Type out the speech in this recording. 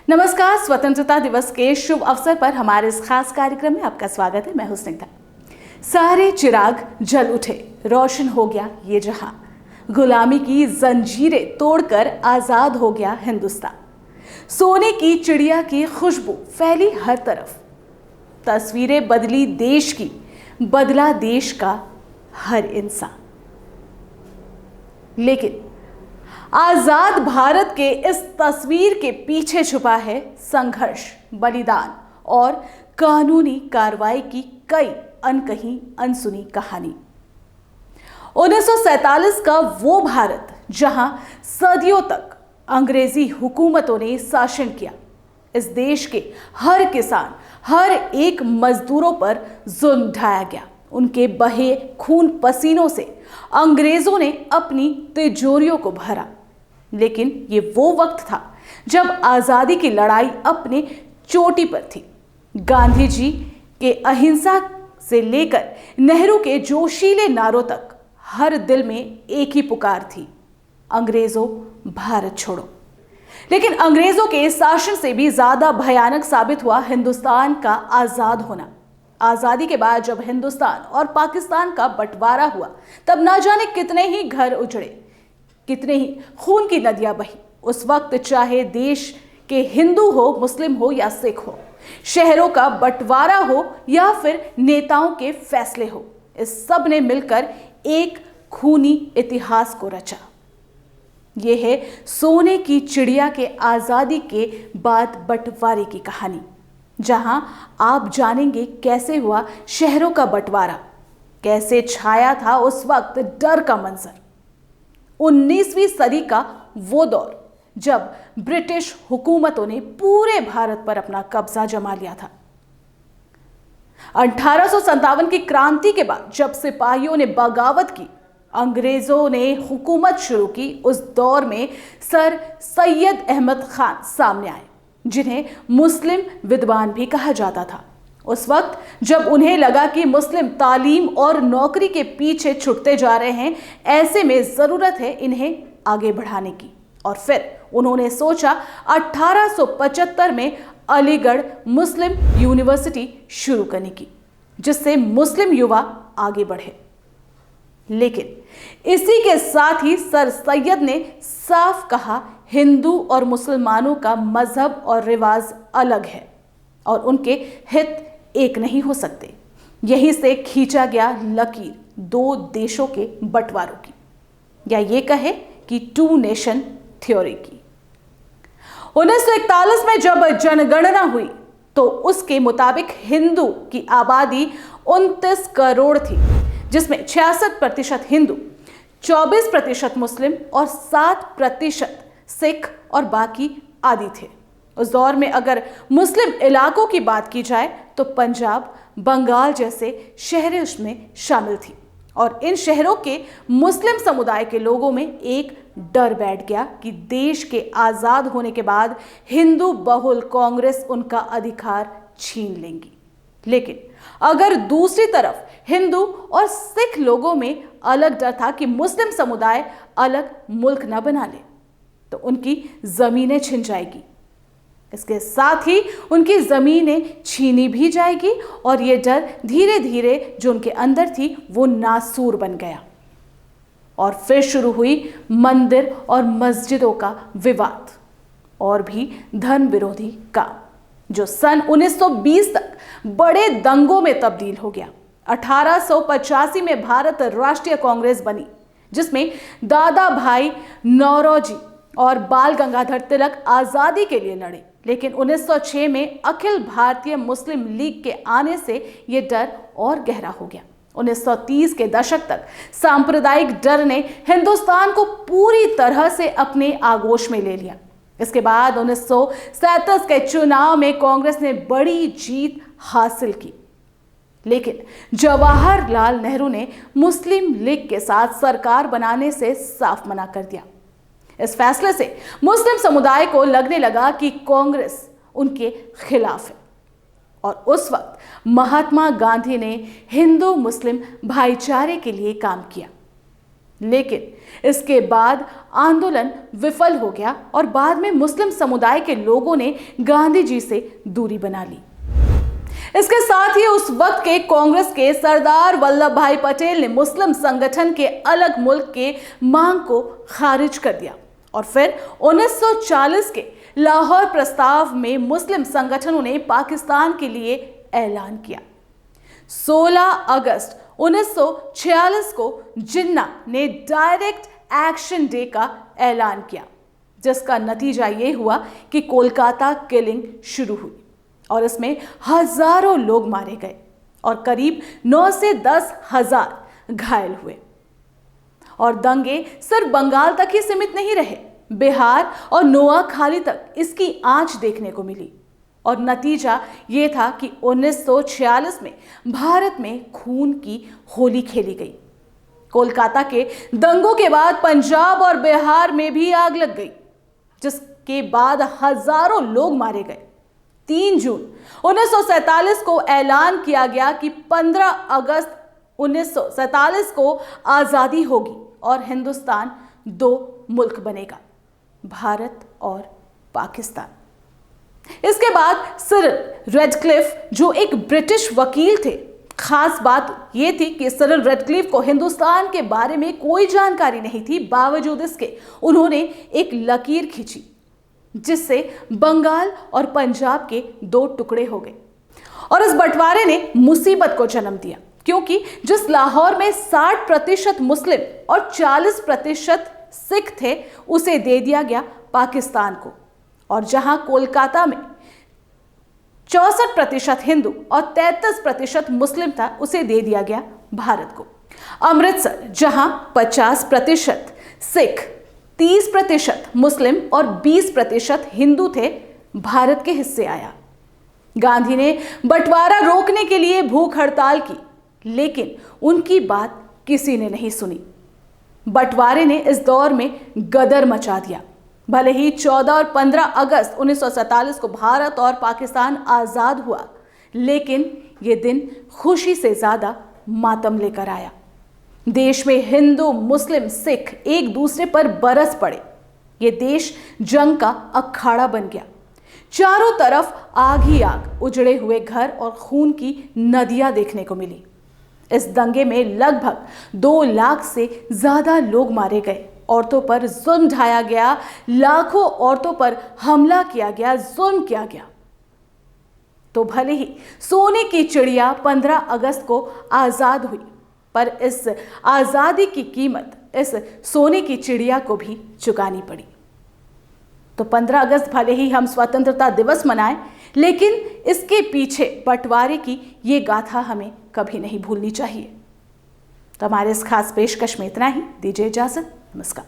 नमस्कार। स्वतंत्रता दिवस के शुभ अवसर पर हमारे इस खास कार्यक्रम में आपका स्वागत है। मैं हूं स्निग्धा। सारे चिराग जल उठे, रोशन हो गया ये जहां, गुलामी की जंजीरें तोड़कर आजाद हो गया हिंदुस्तान। सोने की चिड़िया की खुशबू फैली हर तरफ, तस्वीरें बदली देश की, बदला देश का हर इंसान। लेकिन आजाद भारत के इस तस्वीर के पीछे छुपा है संघर्ष, बलिदान और कानूनी कार्रवाई की कई अनकही अनसुनी कहानी। 1947 का वो भारत जहां सदियों तक अंग्रेजी हुकूमतों ने शासन किया, इस देश के हर किसान, हर एक मजदूरों पर जुल्म ढाया गया। उनके बहे खून पसीनों से अंग्रेजों ने अपनी तिजोरियों को भरा। लेकिन ये वो वक्त था जब आजादी की लड़ाई अपने चोटी पर थी। गांधी जी के अहिंसा से लेकर नेहरू के जोशीले नारों तक हर दिल में एक ही पुकार थी, अंग्रेजों भारत छोड़ो। लेकिन अंग्रेजों के शासन से भी ज्यादा भयानक साबित हुआ हिंदुस्तान का आजाद होना। आजादी के बाद जब हिंदुस्तान और पाकिस्तान का बंटवारा हुआ, तब ना जाने कितने ही घर उजड़े, कितने ही खून की नदियां बही। उस वक्त चाहे देश के हिंदू हो, मुस्लिम हो या सिख हो, शहरों का बंटवारा हो या फिर नेताओं के फैसले हो, इस सब ने मिलकर एक खूनी इतिहास को रचा। यह है सोने की चिड़िया के आजादी के बाद बंटवारे की कहानी, जहां आप जानेंगे कैसे हुआ शहरों का बंटवारा, कैसे छाया था उस वक्त डर का मंजर। 19वीं सदी का वो दौर जब ब्रिटिश हुकूमतों ने पूरे भारत पर अपना कब्जा जमा लिया था। 1857 की क्रांति के बाद जब सिपाहियों ने बगावत की, अंग्रेजों ने हुकूमत शुरू की, उस दौर में सर सैयद अहमद खान सामने आए, जिन्हें मुस्लिम विद्वान भी कहा जाता था। उस वक्त जब उन्हें लगा कि मुस्लिम तालीम और नौकरी के पीछे छुटते जा रहे हैं, ऐसे में जरूरत है इन्हें आगे बढ़ाने की। और फिर उन्होंने सोचा 1875 में अलीगढ़ मुस्लिम यूनिवर्सिटी शुरू करने की, जिससे मुस्लिम युवा आगे बढ़े। लेकिन इसी के साथ ही सर सैयद ने साफ कहा, हिंदू और मुसलमानों का मजहब और रिवाज अलग है और उनके हित एक नहीं हो सकते। यहीं से खींचा गया लकीर दो देशों के बंटवारों की, या ये कहे कि टू नेशन थ्योरी की। 1941 में जब जनगणना हुई तो उसके मुताबिक हिंदू की आबादी 29 करोड़ थी, जिसमें 66% हिंदू, 24% मुस्लिम और 7% सिख और बाकी आदि थे। उस दौर में अगर मुस्लिम इलाकों की बात की जाए तो पंजाब, बंगाल जैसे शहरें उसमें शामिल थी। और इन शहरों के मुस्लिम समुदाय के लोगों में एक डर बैठ गया कि देश के आजाद होने के बाद हिंदू बहुल कांग्रेस उनका अधिकार छीन लेंगी। लेकिन अगर दूसरी तरफ हिंदू और सिख लोगों में अलग डर था कि मुस्लिम समुदाय अलग मुल्क न बना ले तो उनकी जमीनें छिन जाएगी, इसके साथ ही उनकी जमीनें छीनी भी जाएगी। और ये डर धीरे धीरे जो उनके अंदर थी वो नासूर बन गया। और फिर शुरू हुई मंदिर और मस्जिदों का विवाद और भी धर्म विरोधी काम, जो सन 1920 तक बड़े दंगों में तब्दील हो गया। 1885 में भारत राष्ट्रीय कांग्रेस बनी, जिसमें दादा भाई नौरोजी और बाल गंगाधर तिलक आजादी के लिए लड़े। लेकिन 1906 में अखिल भारतीय मुस्लिम लीग के आने से यह डर और गहरा हो गया। 1930 के दशक तक सांप्रदायिक डर ने हिंदुस्तान को पूरी तरह से अपने आगोश में ले लिया। इसके बाद 1937 के चुनाव में कांग्रेस ने बड़ी जीत हासिल की, लेकिन जवाहरलाल नेहरू ने मुस्लिम लीग के साथ सरकार बनाने से साफ मना कर दिया। इस फैसले से मुस्लिम समुदाय को लगने लगा कि कांग्रेस उनके खिलाफ है। और उस वक्त महात्मा गांधी ने हिंदू मुस्लिम भाईचारे के लिए काम किया। लेकिन इसके बाद आंदोलन विफल हो गया और बाद में मुस्लिम समुदाय के लोगों ने गांधी जी से दूरी बना ली। इसके साथ ही उस वक्त के कांग्रेस के सरदार वल्लभ भाई पटेल ने मुस्लिम संगठन के अलग मुल्क के मांग को खारिज कर दिया और फिर 1940 के लाहौर प्रस्ताव में मुस्लिम संगठनों ने पाकिस्तान के लिए ऐलान किया। 16 अगस्त 1946 को जिन्ना ने डायरेक्ट एक्शन डे का ऐलान किया, जिसका नतीजा यह हुआ कि कोलकाता किलिंग शुरू हुई और इसमें हजारों लोग मारे गए और करीब 9 से 10 हजार घायल हुए। और दंगे सिर्फ बंगाल तक ही सीमित नहीं रहे, बिहार और नोआखाली तक इसकी आंच देखने को मिली और नतीजा ये था कि 1946 में भारत में खून की होली खेली गई। कोलकाता के दंगों के बाद पंजाब और बिहार में भी आग लग गई, जिसके बाद हजारों लोग मारे गए। 3 जून 1947 को ऐलान किया गया कि 15 अगस्त 1947 को आजादी होगी और हिंदुस्तान 2 मुल्क बनेगा, भारत और पाकिस्तान। इसके बाद सिरिल रेडक्लिफ, जो एक ब्रिटिश वकील थे, खास बात यह थी कि सिरिल रेडक्लिफ को हिंदुस्तान के बारे में कोई जानकारी नहीं थी, बावजूद इसके उन्होंने एक लकीर खींची जिससे बंगाल और पंजाब के 2 टुकड़े हो गए और इस बंटवारे ने मुसीबत को जन्म दिया, क्योंकि जिस लाहौर में 60% मुस्लिम और 40% सिख थे उसे दे दिया गया पाकिस्तान को, और जहां कोलकाता में 64% हिंदू और 33% मुस्लिम था उसे दे दिया गया भारत को। अमृतसर, जहां 50% सिख, 30% मुस्लिम और 20% हिंदू थे, भारत के हिस्से आया। गांधी ने बंटवारा रोकने के लिए भूख हड़ताल की, लेकिन उनकी बात किसी ने नहीं सुनी। बंटवारे ने इस दौर में गदर मचा दिया। भले ही 14 और 15 अगस्त 1947 को भारत और पाकिस्तान आजाद हुआ, लेकिन यह दिन खुशी से ज्यादा मातम लेकर आया। देश में हिंदू, मुस्लिम, सिख एक दूसरे पर बरस पड़े। यह देश जंग का अखाड़ा बन गया। चारों तरफ आग ही आग, उजड़े हुए घर और खून की नदियां देखने को मिली। इस दंगे में लगभग 2 लाख से ज्यादा लोग मारे गए। औरतों पर जुल्म ढाया गया, लाखों औरतों पर हमला किया गया, जुल्म किया गया। तो भले ही सोने की चिड़िया 15 अगस्त को आजाद हुई, पर इस आजादी की कीमत इस सोने की चिड़िया को भी चुकानी पड़ी। तो 15 अगस्त भले ही हम स्वतंत्रता दिवस मनाएं, लेकिन इसके पीछे बंटवारे की ये गाथा हमें कभी नहीं भूलनी चाहिए। तो हमारे इस खास पेशकश में इतना ही। दीजिए इजाजत। नमस्कार।